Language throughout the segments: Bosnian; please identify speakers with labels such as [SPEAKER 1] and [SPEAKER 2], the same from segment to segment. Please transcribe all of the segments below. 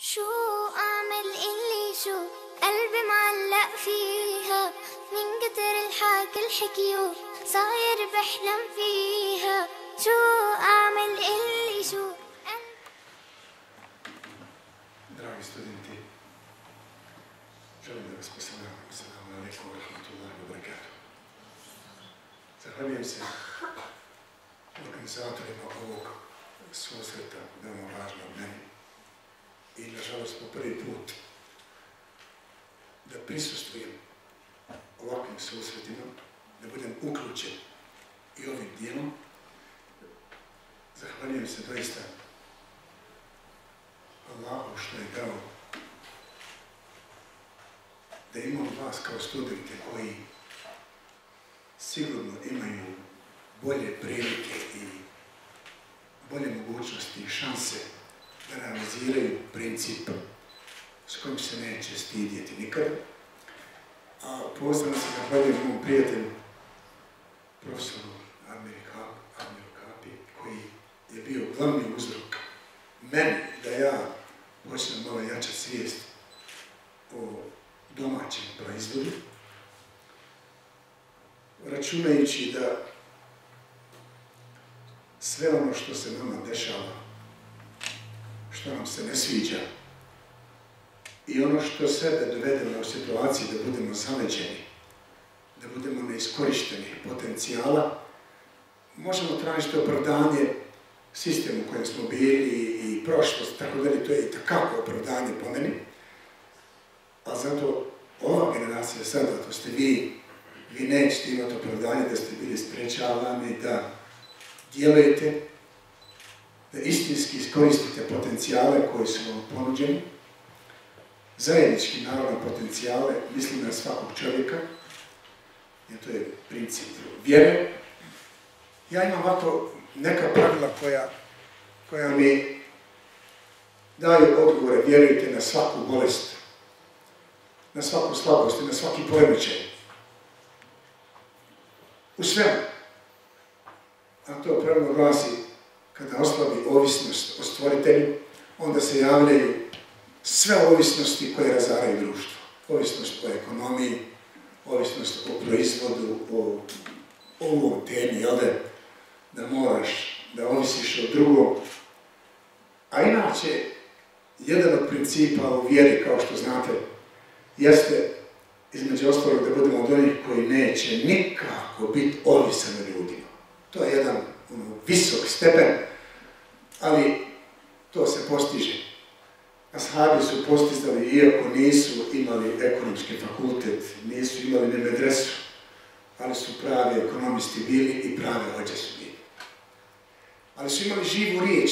[SPEAKER 1] شو أعمل اللي شو قلبي معلق فيها من كتر الحكيو صاير بحلم فيها شو أعمل اللي شو.
[SPEAKER 2] Dragi studenti, želim da vas pozdravim. Assalamu alaikum wa rahmatullahi wa barakatuh. Zahvaljujem se organizatorima ovog susreta, veoma važnog meni. I nažalost po prvi put da prisustvujem ovakvim susretima, da budem uključen i ovim dijelom. Zahvaljujem se doista Allahu što je dao da imam vas kao studente koji sigurno imaju bolje prilike i bolje mogućnosti i šanse da realiziraju princip s kojim se neće stidjeti nikada. A posebno se zahvaljujem mom prijatelju, profesoru Amiru Kapi, koji je bio glavni uzrok meni da ja počnem malo jačati svijest o domaćem proizvodu, računajući da sve ono što se nama dešava, što nam se ne sviđa i ono što sebe dovedemo u situaciji da budemo zaleđeni, da budemo neiskorištenih potencijala, možemo tražiti opravdanje sistemu u kojem smo bili i prošlost, tako da li to je i takako opravdanje po meni, a zato ova generacija sada, to ste vi nećete imati opravdanje da ste bili sprečavani, da djelujete, da istinski iskoristite potencijale koji su vam ponuđeni, zajednički naravno potencijale, mislim na svakog čovjeka, jer to je princip vjere. Ja imam ovako neka pravila koja mi daju odgovore, vjerujte, na svaku bolest, na svaku slabost i na svaki poremećaj. U svemu. A to pravilo glasi, kada oslabi ovisnost o stvoritelju, onda se javljaju sve ovisnosti koje razaraju društvo. Ovisnost o ekonomiji, ovisnost o proizvodu, o ovom temi, da moraš da ovisiš od drugog. A inače, jedan od principa u vjeri, kao što znate, jeste, između ostalog, da budemo od onih koji neće nikako biti ovisan o ljudima. To je jedan visok stepen, ali to se postiže. Ashabi su postizali, iako nisu imali ekonomski fakultet, nisu imali ni medresu, ali su pravi ekonomisti bili i prave hođe su bili. Ali su imali živu riječ,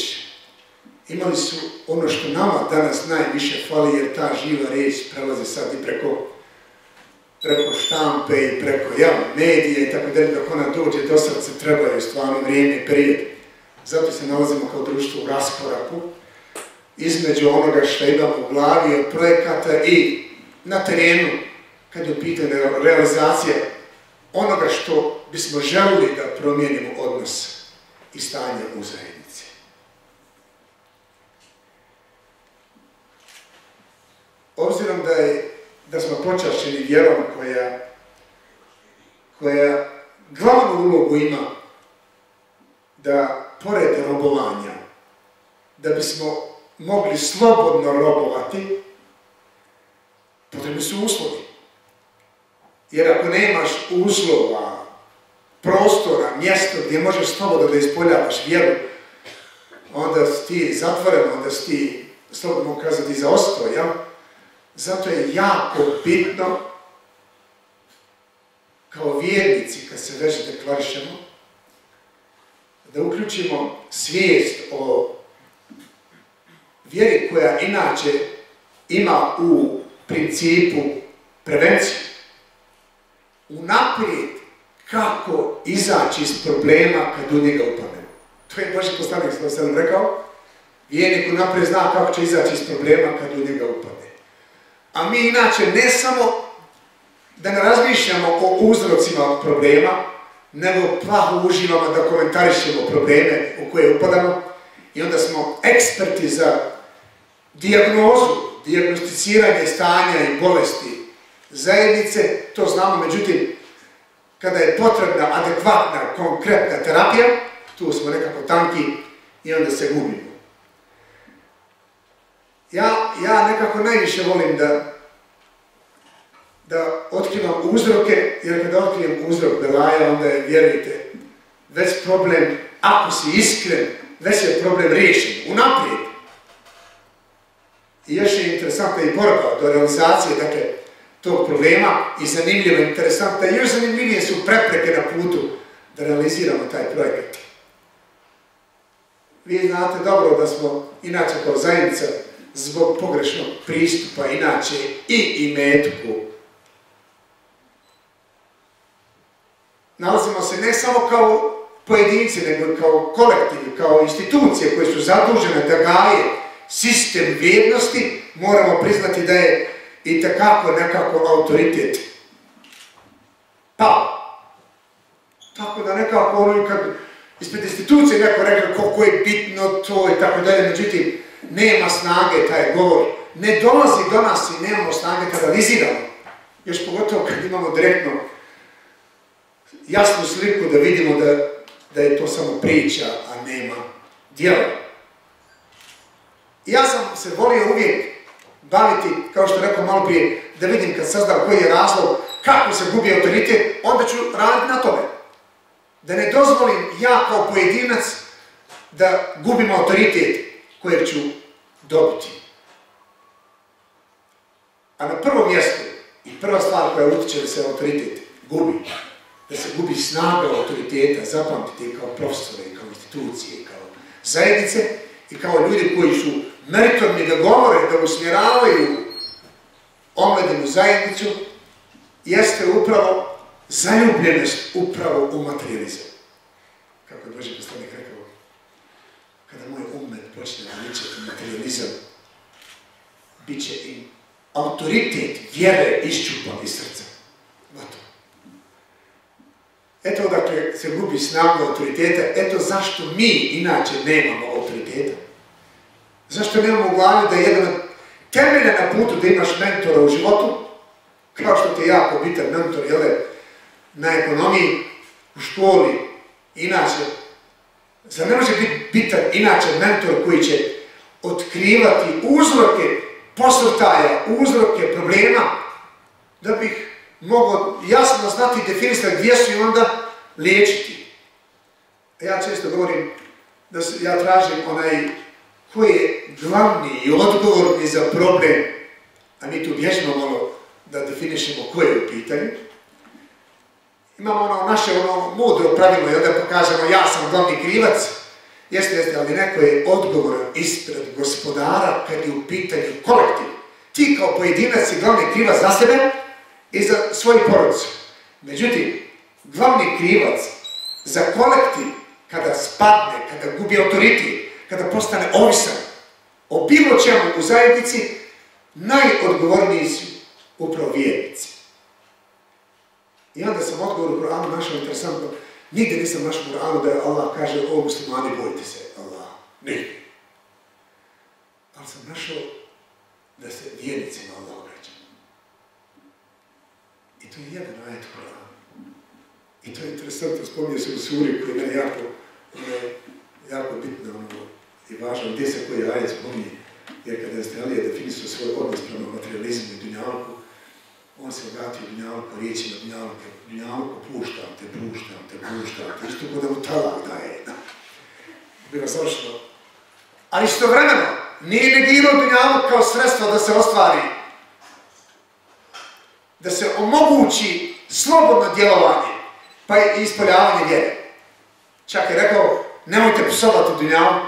[SPEAKER 2] imali su ono što nama danas najviše fali, jer ta živa riječ prelazi sad i preko štampe i preko medije i tako dalje, dok ona dođe do srca trebaju stvarno vrijeme i period. Zato se nalazimo kao društvo u raskoraku između onoga što imamo u glavi od projekata i na terenu, kad je u pitanju realizacija onoga što bismo želili da promijenimo odnos i stanje u zajednici. Obzirom da smo počašćeni vjerom koja glavnu ulogu ima da pored robovanja, da bismo mogli slobodno robovati, potrebni su uslovi. Jer ako nemaš uslova, prostora, mjesta gdje možeš slobodno da ispoljavaš vjeru, onda si ti zatvoren, onda si ti, slobodno kazati, zaostao, jel? Zato je jako bitno, kao vjernici, kad se već deklarišemo, da uključimo svijest o vjeri koja inače ima u principu prevenciju. Unaprijed kako izaći iz problema kad u njega upademo. To je Božji poslanik, što sam rekao. Vjernik unaprijed zna kako će izaći iz problema kad u njega upade. A mi inače ne samo da ne razmišljamo o uzrocima problema, nego plaho uživamo da komentarišemo probleme u koje upadamo i onda smo eksperti za dijagnosticiranje stanja i bolesti zajednice, to znamo, međutim, kada je potrebna adekvatna, konkretna terapija, tu smo nekako tanki i onda se gubimo. Ja nekako najviše volim da otkrivam uzroke, jer kada otkrijem uzrok belaja, onda je, vjerujte, već problem, ako si iskren, već je problem riješen, unaprijed. I još je interesantna i borba do realizacije, dakle, tog problema i zanimljivo, interesantno, i još zanimljivije su prepreke na putu da realiziramo taj projekat. Vi znate dobro da smo, inače kao zajednica, zbog pogrešnog pristupa, inače i imetku, nalazimo se ne samo kao pojedinci, nego kao kolektivi, kao institucije koje su zadužene da gaje sistem vrijednosti, moramo priznati da je i takako nekako autoritet pao. Tako da nekako ono, kad ispred institucije neko rekao koliko je bitno to i tako dalje, međutim, nema snage taj govor, ne dolazi do nas i nemamo snage kada realiziramo. Još pogotovo kad imamo direktno jasnu sliku da vidimo da je to samo priča, a nema djela. Ja sam se volio uvijek baviti, kao što rekao malo prije, da vidim kad saznam koji je razlog, kako se gubi autoritet, onda ću raditi na tome. Da ne dozvolim ja kao pojedinac da gubim autoritet kojeg ću dobiti. A na prvom mjestu i prva stvar koja utječe da se autoritet gubi, da se gubi snaga autoriteta, zapamtite kao profesore, kao institucije, kao zajednice i kao ljudi koji su meritorni da govore, da usmjeravaju omladinu zajednicu, jeste upravo zaljubljenost upravo u materializam. Kako je Božji poslanik rekao, kada moj umet počne da liče materializam, bit će im autoritet vjere iščupan iz srca. Gotovo. Eto odakle se gubi snaga autoriteta, eto zašto mi inače nemamo autoriteta. Zašto nemamo u glavi da je jedan temelja na putu da imaš mentora u životu, kao što ti je jako bitan mentor, na ekonomiji, u školi, inače, zar ne može biti bitan inače mentor koji će otkrivati uzroke posrtaja, uzroke problema, da bih mogao jasno znati i definisati gdje su i onda liječiti. Ja često govorim da ja tražim onaj koji je glavni i odgovorni za problem, a mi tu bježimo malo da definišemo koje je u pitanju. Imamo ono naše mudro pravilo i onda pokažemo ja sam glavni krivac, jeste, ali neko je odgovoran ispred gospodara kad je u pitanju kolektiv. Ti kao pojedinac si glavni krivac za sebe i za svoju porodicu. Međutim, glavni krivac za kolektiv kada spadne, kada gubi autoritet, kada postane ovisan o bilo čemu u zajednici, najodgovorniji su upravo vjernici. I onda sam odgovor u Kur'anu našao interesantno, nigdje nisam našao u Kur'anu da Allah kaže o muslimani bojite se Allah. Nigdje. Ali sam našao da se vjernicima Allah obraća. I to je jedan ajet Kur'ana. I to je interesantno, spominje se u suri koji je meni jako bitno i važno gdje se koji ajet spominje. Jer kada ste Alija definisao svoj odnos prema materializmu i dunjalku, on se obratio dunjalku riječima dunjalku puštam te, isto kod da mu talak daje. Biva savršeno. Ali istovremeno, nije negirao dunjalku kao sredstvo da se ostvari, da se omogući slobodno djelovanje, pa i ispoljavanje vjere. Čak je rekao, nemojte psovati dunjalku,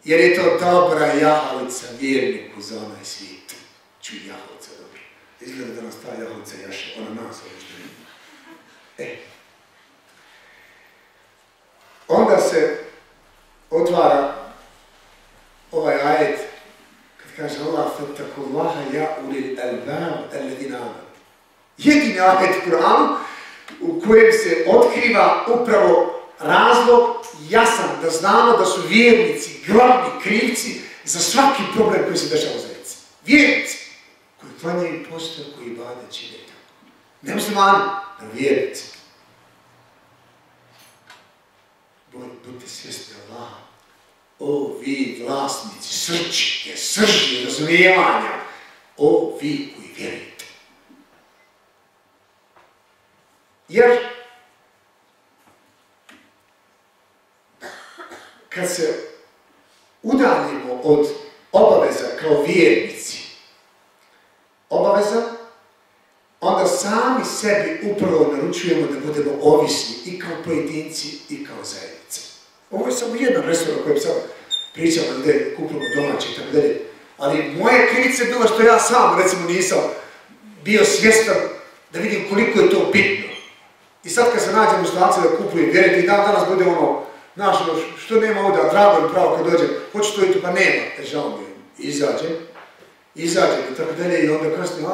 [SPEAKER 2] jer je to dobra jahalica vjerniku za onaj svijet. Čuj, jahalica dobra. Izgleda da nas ta jahalica jaše, ona nas ovdje. Onda se otvara ovaj ajet, kad kaže Allah, fattakullaha ja ulil albab alladina amanu. Jedini ajet u Kur'anu u kojem se otkriva upravo razlog jasan, da znamo da su vjernici glavni krivci za svaki problem koji se dešava u zajednici. Vjernici koji klanjaju posto, koji bade čine tako. Ne muslimani, nego vjernici. Budite svjesni Allaha. O vi vlasnici srčike, srži, razumijevanja. O vi koji vjerujete. Jer kad se udaljimo od obaveza kao vjernici, onda sami sebi upravo naručujemo da budemo ovisni i kao pojedinci i kao zajednice. Ovo je samo jedan resor o kojem sam pričao, gdje kupimo domaći i tako dalje. Ali moje krivice je bilo što ja sam, recimo, nisam bio svjestan da vidim koliko je to bitno. I sad kad se nađem u situaciji da kupujem, vjerujte, i danas bude ono, znaš, što nema ovdje, a drago mi pravo kad dođem, hoću to i tu, pa nema. Žao mi je, izađem i tako dalje, i onda kasnije,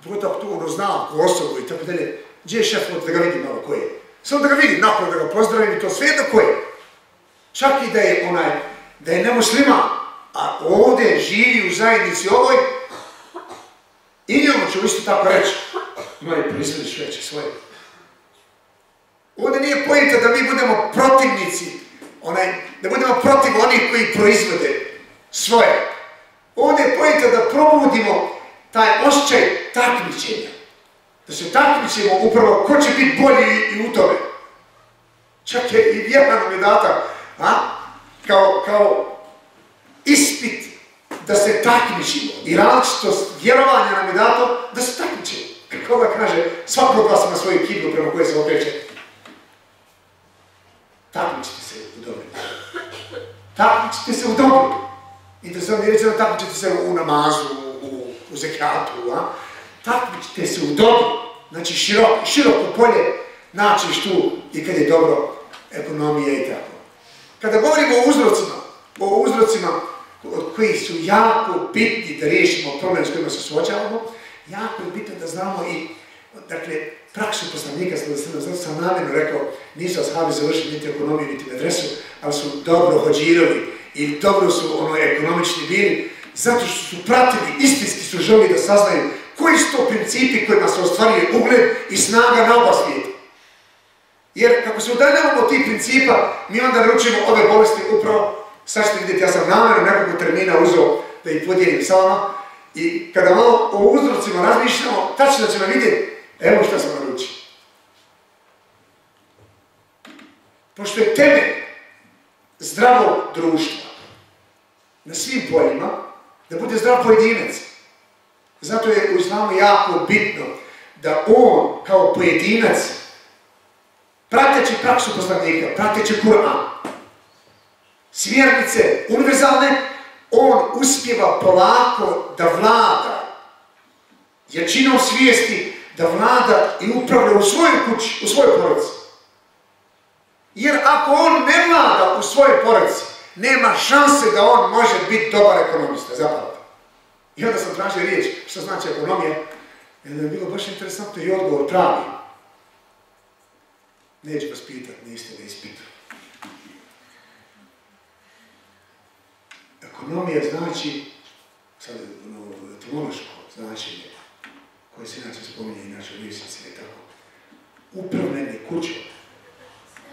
[SPEAKER 2] pogotovo tu ono znam ko osobu i tako dalje, gdje je šef, da ga vidim malo ko je. Samo da ga vidim, nakon da ga pozdravim i to sve jedno ko je. Čak i da je nemusliman, a ovdje živi u zajednici ovoj, i njemu ću isto tako reći, imaju proizvodiš veće svoje. Ovdje nije pojenta da mi budemo protivnici, da budemo protiv onih koji proizvode svoje. Ovdje je pojenta da probudimo taj osjećaj takmičenja. Da se takmičimo upravo ko će biti bolji i u tome. Čak je i vjera nam je data, kao ispit da se takmičimo. I različitost vjerovanja nam je dato da se takmičimo. Kako da kaže, svako od vas ima svoju kiblu prema kojoj se okreće. Takmičite se u dobru. Takmičite se u dobru. I da se ovdje reći da takmičite se u namazu, u zekatu, takmičite se u dobru. Znači široko polje naćiš tu i kad je dobro ekonomija i tako. Kada govorimo o uzrocima od kojih su jako bitni da riješimo problem s kojima se suočavamo, jako je bitno da znamo i, dakle, praksu poslanika, zato sam namjerno rekao, nisu ashabi završili niti ekonomiju, niti medresu, ali su dobro hođirali i dobro su ekonomični bili, zato što su pratili, istinski su želi da saznaju koji su to principi kojima se ostvaruje ugled i snaga na oba svijeta. Jer kako se udaljavamo od tih principa, mi onda naručimo ove bolesti upravo, sad ćete vidjeti, ja sam namjerno nekoliko termina uzeo da ih podijelim sa vama, i kada malo o uzrocima razmišljamo, tačno ćemo vidjeti, evo šta sam naručio. Pošto je temelj zdravog društva na svim poljima, da bude zdrav pojedinac. Zato je u islamu jako bitno da on kao pojedinac, prateći praksu poslanika, prateći Kur'an, smjernice univerzalne, on uspijeva polako da vlada jačinom svijesti, da vlada i upravlja u svojoj kući, u svojoj porodici. Jer ako on ne vlada u svojoj porodici, nema šanse da on može biti dobar ekonomista, zapamtite. I onda sam tražio riječ, što znači ekonomija, jer je bilo baš interesantno i odgovor pravi. Neću vas pitat, niste ga ispitali. Ekonomija znači, sad etimološko značenje, koje se inače spominje inače u liječnici i tako, upravljanje kućom.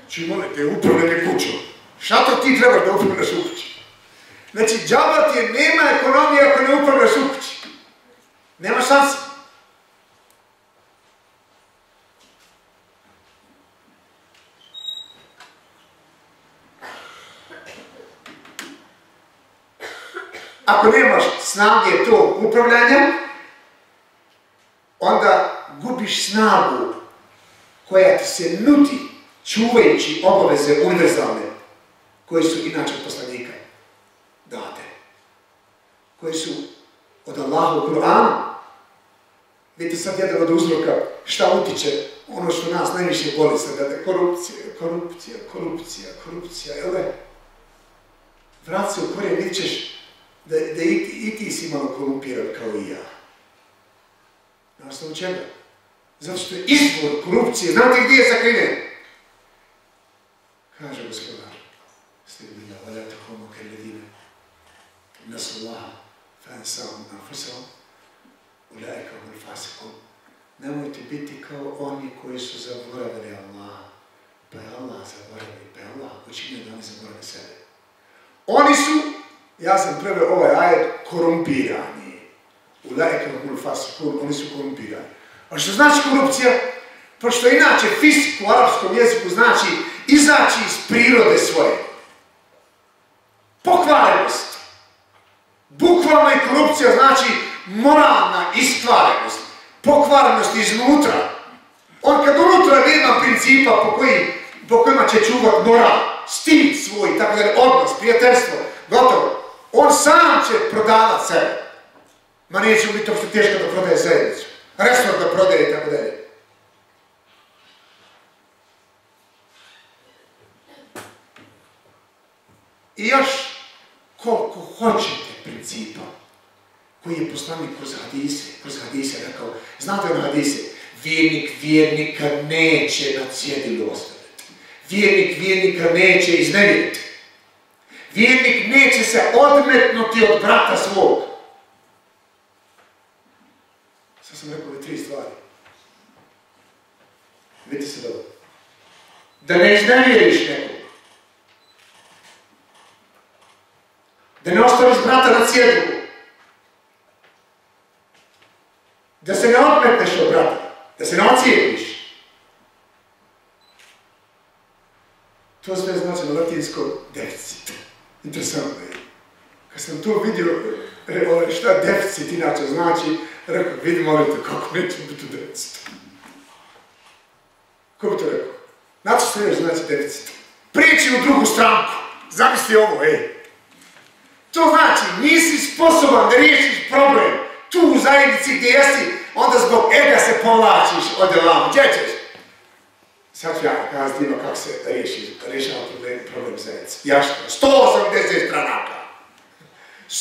[SPEAKER 2] Či molite, upravljanje kućom. Šta to ti trebaš da upravljaš u kući? Znači, džaba ti je, nema ekonomije ako ne upravljaš u kući. Nema šanse. Ako nemaš snage tog upravljanja, onda gubiš snagu koja ti se nudi čuvajući obaveze univerzalne, koje su inače od poslanika date. Koje su od Allaha u Kur'anu. Vidite sad jedan od uzroka šta utiče ono što nas najviše boli sada, korupcija, jel da? Vrat se u korijen, vidit ćeš da i ti si malo korumpiran kao i ja. Na osnovu čega? Zato što je izvor korupcije, znate gdje je sakriven? Kaže gospodar, ste bila valjata homo kerledine, فَأَنْسَاهُمْ أَنْفُسَهُمْ أُولَٰئِكَ هُمُ الْفَاسِقُونَ. Nemojte biti kao oni koji su zaboravili Allah, pa je Allah zaboravio, pa je Allah učinio da oni zaborave sebe. Oni su, ja sam preveo ovaj ajet, korumpirani. Ulaika humul fasiqun, oni su korumpirani. A što znači korupcija? Pošto inače fisk u arapskom jeziku znači izaći iz prirode svoje. Pokvarenost. Bukvalno i korupcija znači moralna iskvarenost. Pokvarenost iznutra. On kad unutra nema principa po kojima će čuvat moral, stil svoj, tako da odnos, prijateljstvo, gotovo. On sam će prodavat sebe. Ma neće mu biti uopšte teško da prodaje zajednicu. Resort da prodaje i tako dalje. I još koliko hoćete principa koji je poslanik kroz hadise rekao. Znate na hadise? Vjernik vjernika neće na cjedilu ostaviti. Vjernik vjernika neće iznevjeriti. Vjernik neće se odmetnuti od brata svog. Sad sam rekao ove 3 stvari. Vidite se dobro. Da ne iznevjeriš nekog. Da ne ostaviš brata na cjedilu. Da se ne odmetneš od brata. Da se ne ocijepiš. To sve znači na latinskom deficit. Interesantno je. Kad sam to vidio, šta deficit inače znači, rekao, vidi molite kako neće biti u deficitu. Ko bi to rekao? Znači što još znači deficit? Prijeći u drugu stranku. Zamisli ovo, To znači, nisi sposoban da riješiš problem tu u zajednici gdje jesi, onda zbog ega se povlačiš od ovamo. Gdje ćeš? Sad ću ja kazati ima kako se rješava problem zajednice. Jašto? 180 stranaka.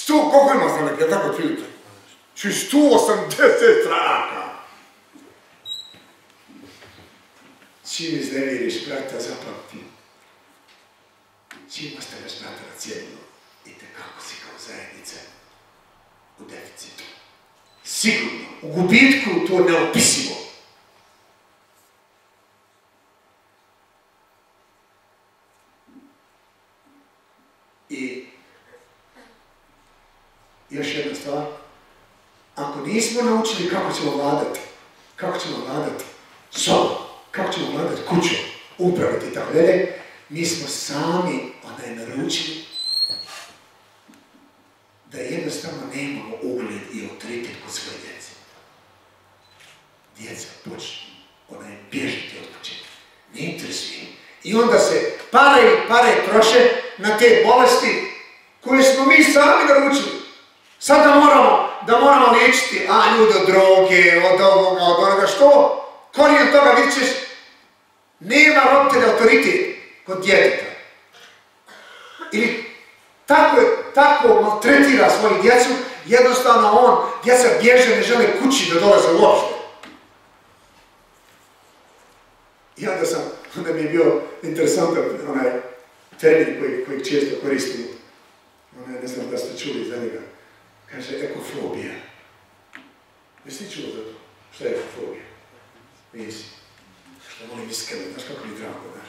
[SPEAKER 2] Koliko ima stranaka? Ja tako otprilike? 180 stranaka. Čim iznevjeriš brata, zapamti. Čim ostaveš brata na cijelu, i tekako si kao zajednice u deficitu. Sigurno, u gubitku to neopisivo. I još jedna stvar, ako nismo naučili kako ćemo vladati sobom, kako ćemo vladati kućom, upraviti i tako dalje, mi smo sami naručili da jednostavno nemamo ugled i autoritet kod svoje djece. Djeca počne, bježiti od kuće, ne interesuje. I onda se pare troše na te bolesti koje smo mi sami naručili. Sad da moramo liječiti, ljude od droge, od ovoga, od onoga, što? Korijen toga vidit ćeš, nema roditelja autoritet kod djeteta. Ili tako maltretira svoju djecu, jednostavno djeca bježe, ne žele kući da dolaze uopšte. I onda mi je bio interesantan onaj termin koji često koristimo. Ne znam da ste čuli za njega. Kaže ekofobija. Jesi ti čuo za to? Šta je ekofobija? Nisi. Što volim iskreno, znaš kako mi drago, znaš.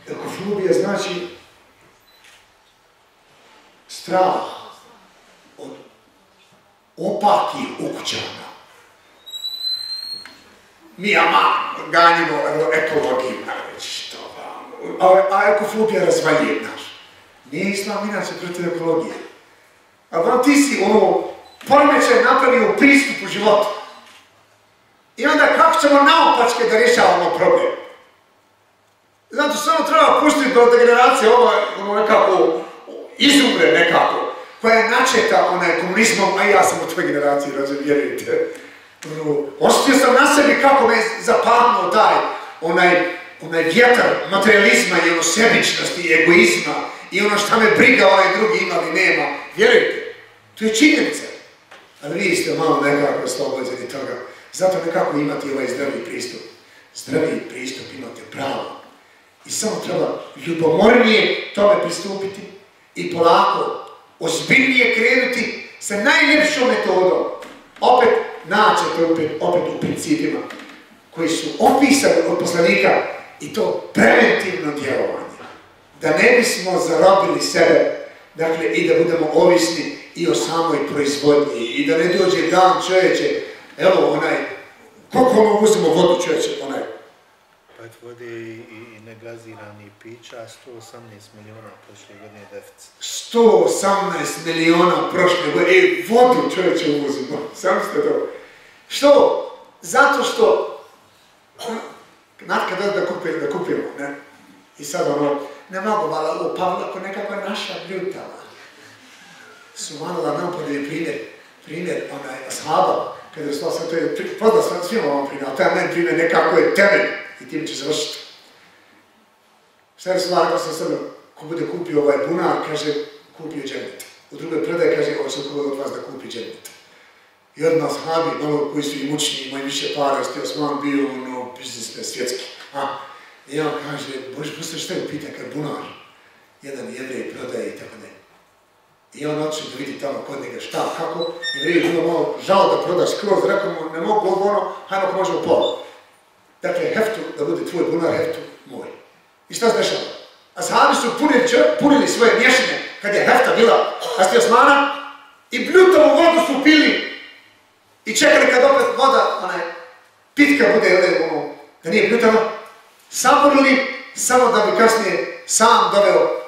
[SPEAKER 2] Ekofobija znači strah od opakih ukućana. Mi ganjimo ekologiju, a ekofobija razvaljuje naš. Nije islam inače protiv ekologije. A ti si poremećaj napravio u pristupu životu. I onda kako ćemo naopačke da rješavamo problem? Zato samo treba pustiti da generacija nekako izumre nekako, koja je načeta komunizmom, a ja sam u tvojoj generaciji, vjerujte. Osjetio sam na sebi kako me zapadnuo onaj vjetar materializma i sebičnosti i egoizma i šta me briga drugi ima ili nema. Vjerujte, to je činjenica. Ali vi ste malo nekako oslobođeni toga. Zato nekako imate ovaj zdravi pristup. Zdravi pristup imate pravo. I samo treba ljubomornije tome pristupiti i polako ozbiljnije krenuti sa najljepšom metodom. Opet naćete opet u principima koji su opisani od poslanika i to preventivno djelovanje. Da ne bismo zarobili sebe, dakle, i da budemo ovisni i o samoj proizvodnji i da ne dođe dan čovječe, evo koliko uzimo vodu čovječe,
[SPEAKER 3] Pet vode i negazirani pića, 118 miliona prošle godine deficit.
[SPEAKER 2] 118 miliona prošle godine, vodu čovječe uvozimo, sam ste to. Što? Zato što, znate kad da kupimo, ne? I sad ne mogu vala Pavla ko nekakva naša bljutava. Sumanula nam podeli primjer ashaba, kada je slao sam, to je poznat sam svima ovom primjer, ali taj meni primjer nekako je temelj i tim će završiti. Šta je slao, rekao sam sad, ko bude kupio ovaj bunar, kaže, kupio džennet. U drugoj predaji kaže, ovo sam kod od vas da kupi džennet. I odmah ashabi, malo koji su imućni, imaju više para, ste Osman bio biznismen svjetski. I on kaže, Bože, postoji šta je pita, kad bunar, jedan jevrej prodaje i tako ne. I on otišao da vidi tamo kod njega šta, kako, i je bilo malo žao da prodaš skroz, rekao mu, ne mogu hajmo ako možemo pola. Dakle, heftu, da bude tvoj bunar, heftu moj. I šta se dešava? Ashabi su punili svoje mješine, kad je hefta bila Hasti Osmana, i bljutavu vodu su pili. I čekali kad opet voda, pitka bude, da nije bljutava, saborili, samo da bi kasnije sam doveo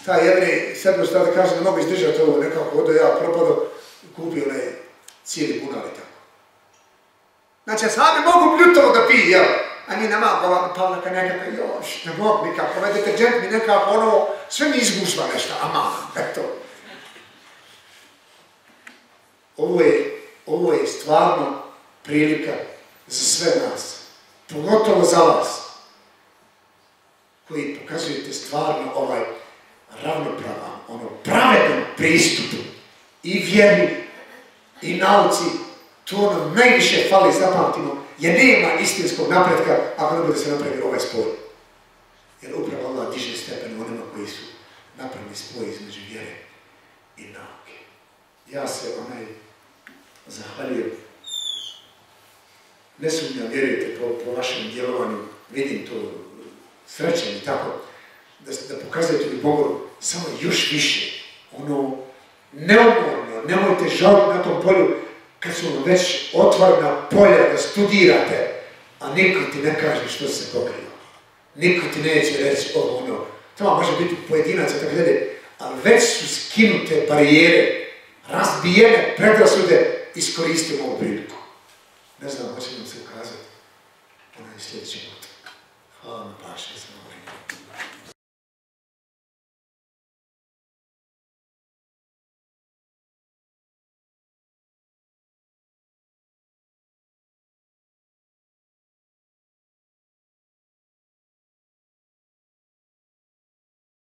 [SPEAKER 2] taj jevrej sebi šta da kaže, ne mogu izdržati ovo, nekako odo ja propado, kupio cijeli bunar i tako. Znači, ashabi mogu bljutavo da pije, jel? A mi nema Pavlaka nekako, još, ne mogu nikako, ovaj deterđent mi nekako sve mi izgušva nešto, eto. Ovo je stvarno prilika za sve nas, pogotovo za vas, koji pokazujete stvarno ravnopravan, pravedan pristup i vjeri i nauci, to nam najviše fali, zapamtimo, jer nema istinskog napretka ako ne bude se napravi ovaj spoj. Jer upravo Allah diže stepen onima koji su napravili spoj između vjere i nauke. Ja se zahvaljujem. Ne sumnjam, vjerujete, po vašem djelovanju, vidim to srećem i tako, da pokazujete Bogu samo još više, neumorno, nemojte žaliti na tom polju kad su već otvorena polja da studirate, a niko ti ne kaže što se pokriva. Niko ti neće reći to može biti pojedinaca, tako dalje, ali već su skinute barijere, razbijene predrasude, iskoristimo ovu priliku. Ne znam, hoće nam se ukazati. Sljedeći put. Hvala na pažnji za ovo.